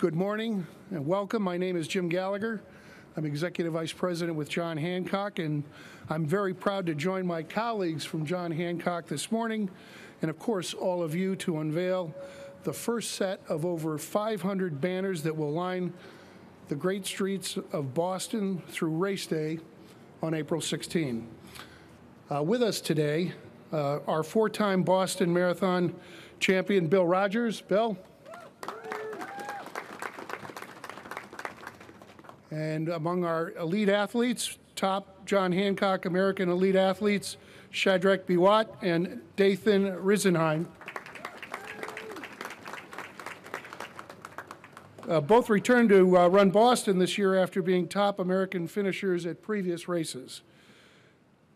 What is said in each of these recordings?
Good morning and welcome. My name is Jim Gallagher. I'm Executive Vice President with John Hancock, and I'm very proud to join my colleagues from John Hancock this morning, and of course all of you, to unveil the first set of over 500 banners that will line the great streets of Boston through race day on April 16. With us today, our four-time Boston Marathon champion, Bill Rogers. Bill. And among our elite athletes, top John Hancock American elite athletes, Shadrach Biwat and Dathan Risenheim. Both returned to run Boston this year after being top American finishers at previous races.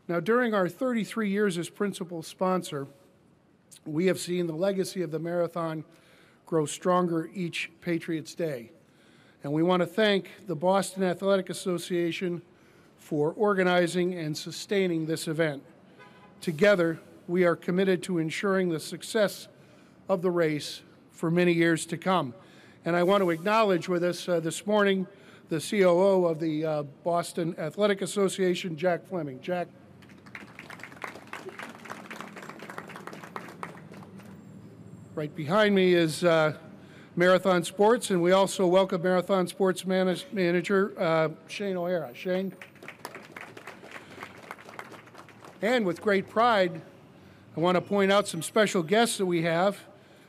Now, during our 33 years as principal sponsor, we have seen the legacy of the marathon grow stronger each Patriots' Day. And we want to thank the Boston Athletic Association for organizing and sustaining this event. Together, we are committed to ensuring the success of the race for many years to come. And I want to acknowledge with us this morning the COO of the Boston Athletic Association, Jack Fleming. Jack. Right behind me is Marathon Sports, and we also welcome Marathon Sports Manager Shane O'Hara. Shane. And with great pride, I want to point out some special guests that we have,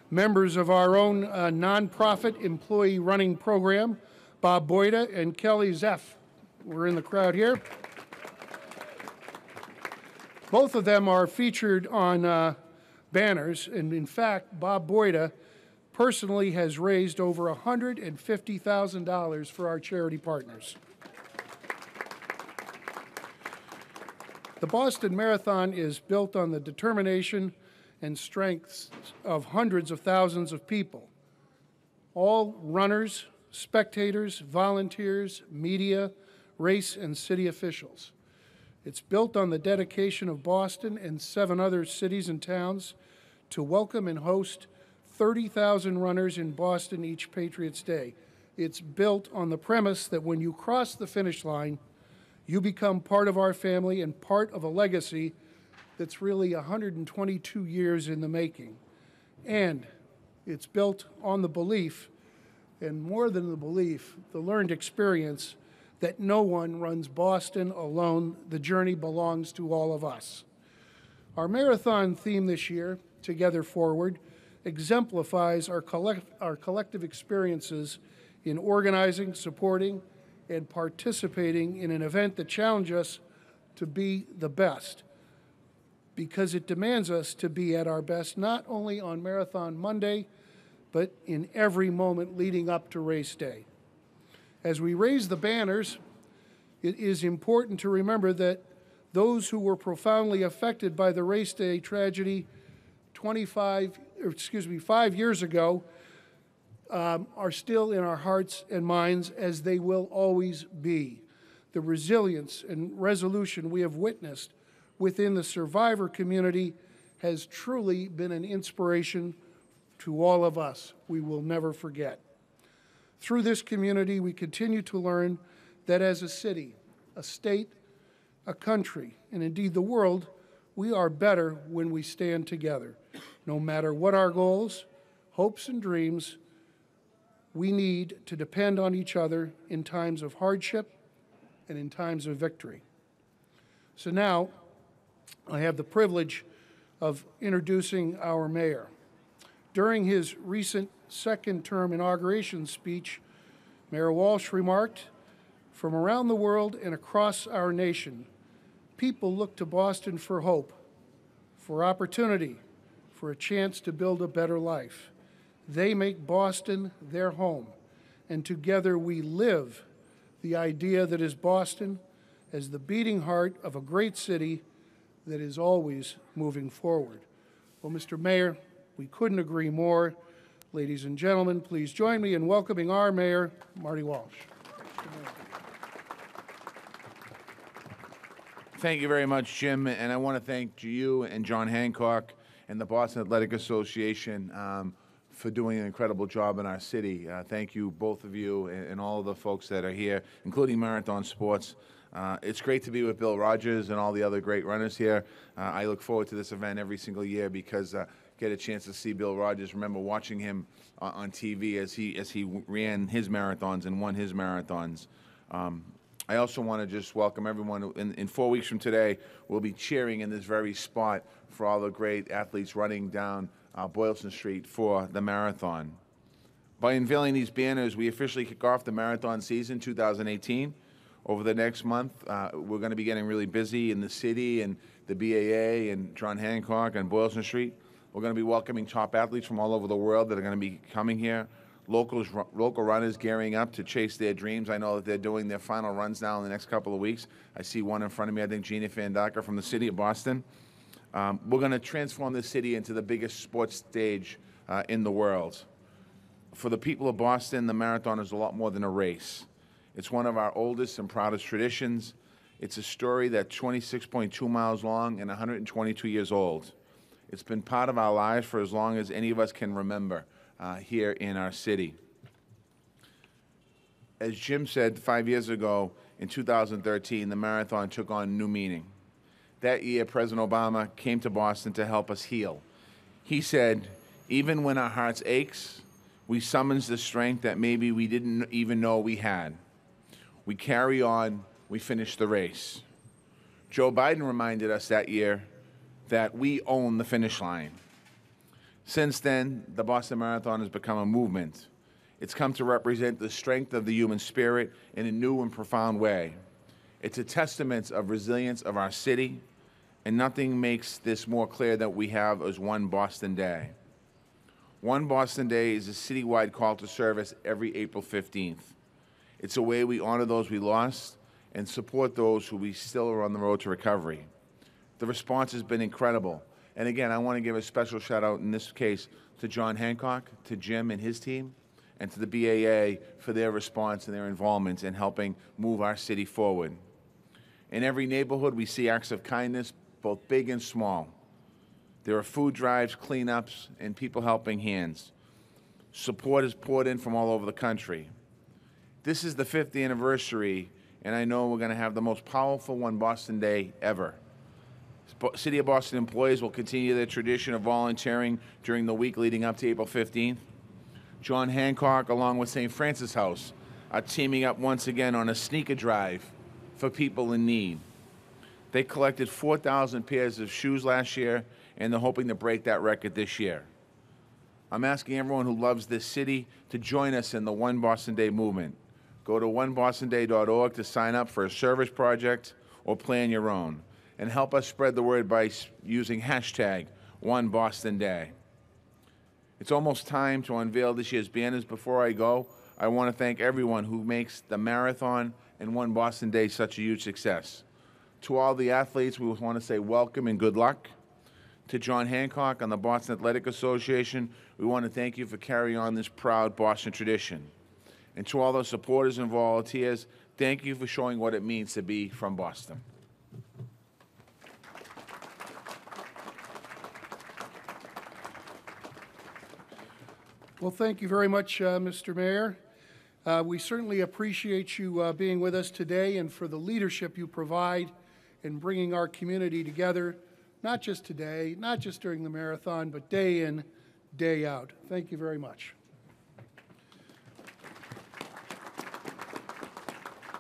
members of our own nonprofit employee running program, Bob Boyda and Kelly Zeff. We're in the crowd here. Both of them are featured on banners, and in fact, Bob Boyda personally has raised over $150,000 for our charity partners. The Boston Marathon is built on the determination and strengths of hundreds of thousands of people, all runners, spectators, volunteers, media, race and city officials. It's built on the dedication of Boston and 7 other cities and towns to welcome and host 30,000 runners in Boston each Patriots' Day. It's built on the premise that when you cross the finish line, you become part of our family and part of a legacy that's really 122 years in the making. And it's built on the belief, and more than the belief, the learned experience, that no one runs Boston alone. The journey belongs to all of us. Our marathon theme this year, Together Forward, exemplifies our collective experiences in organizing, supporting, and participating in an event that challenges us to be the best, because it demands us to be at our best not only on Marathon Monday, but in every moment leading up to race day. As we raise the banners, it is important to remember that those who were profoundly affected by the race day tragedy 5 years ago are still in our hearts and minds, as they will always be. The resilience and resolution we have witnessed within the survivor community has truly been an inspiration to all of us. We will never forget. Through this community, we continue to learn that as a city, a state, a country, and indeed the world, we are better when we stand together. No matter what our goals, hopes, and dreams, we need to depend on each other in times of hardship and in times of victory. So now, I have the privilege of introducing our mayor. During his recent second-term inauguration speech, Mayor Walsh remarked, "From around the world and across our nation, people look to Boston for hope, for opportunity, for a chance to build a better life. They make Boston their home, and together we live the idea that is Boston as the beating heart of a great city that is always moving forward." Well, Mr. Mayor, we couldn't agree more. Ladies and gentlemen, please join me in welcoming our mayor, Marty Walsh. Thank you very much, Jim, and I want to thank you and John Hancock and the Boston Athletic Association for doing an incredible job in our city. Thank you, both of you, and all of the folks that are here, including Marathon Sports. It's great to be with Bill Rogers and all the other great runners here. I look forward to this event every single year because get a chance to see Bill Rogers. Remember watching him on TV as he ran his marathons and won his marathons. I also want to just welcome everyone. In 4 weeks from today, we'll be cheering in this very spot for all the great athletes running down Boylston Street for the marathon. By unveiling these banners, we officially kick off the marathon season 2018. Over the next month, we're going to be getting really busy in the city and the BAA and John Hancock and Boylston Street. We're going to be welcoming top athletes from all over the world that are going to be coming here. Local runners gearing up to chase their dreams. I know that they're doing their final runs now in the next couple of weeks. I see one in front of me, I think Gina Fandaca from the city of Boston. We're going to transform this city into the biggest sports stage in the world. For the people of Boston, the marathon is a lot more than a race. It's one of our oldest and proudest traditions. It's a story that's 26.2 miles long and 122 years old. It's been part of our lives for as long as any of us can remember here in our city. As Jim said 5 years ago, in 2013, the marathon took on new meaning. That year, President Obama came to Boston to help us heal. He said, even when our hearts aches, we summons the strength that maybe we didn't even know we had. We carry on, we finish the race. Joe Biden reminded us that year that we own the finish line. Since then, the Boston Marathon has become a movement. It's come to represent the strength of the human spirit in a new and profound way. It's a testament of resilience of our city, and nothing makes this more clear than we have as One Boston Day. One Boston Day is a citywide call to service every April 15th. It's a way we honor those we lost and support those who we still are on the road to recovery. The response has been incredible. And again, I want to give a special shout out in this case to John Hancock, to Jim and his team, and to the BAA for their response and their involvement in helping move our city forward. In every neighborhood, we see acts of kindness, both big and small. There are food drives, cleanups, and people helping hands. Support is poured in from all over the country. This is the 5th anniversary, and I know we're going to have the most powerful One Boston Day ever. City of Boston employees will continue their tradition of volunteering during the week leading up to April 15th. John Hancock, along with St. Francis House, are teaming up once again on a sneaker drive for people in need. They collected 4,000 pairs of shoes last year, and they're hoping to break that record this year. I'm asking everyone who loves this city to join us in the One Boston Day movement. Go to onebostonday.org to sign up for a service project or plan your own, and help us spread the word by using hashtag OneBostonDay. It's almost time to unveil this year's banners. Before I go, I want to thank everyone who makes the marathon and One Boston Day such a huge success. To all the athletes, we want to say welcome and good luck. To John Hancock and the Boston Athletic Association, we want to thank you for carrying on this proud Boston tradition. And to all those supporters and volunteers, thank you for showing what it means to be from Boston. Well, thank you very much, Mr. Mayor. We certainly appreciate you being with us today and for the leadership you provide in bringing our community together, not just today, not just during the marathon, but day in, day out. Thank you very much.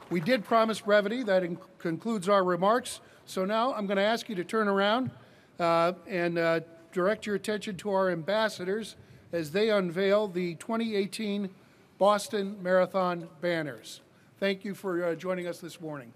We did promise brevity. That concludes our remarks. So now I'm going to ask you to turn around and direct your attention to our ambassadors as they unveil the 2018 Boston Marathon banners. Thank you for joining us this morning.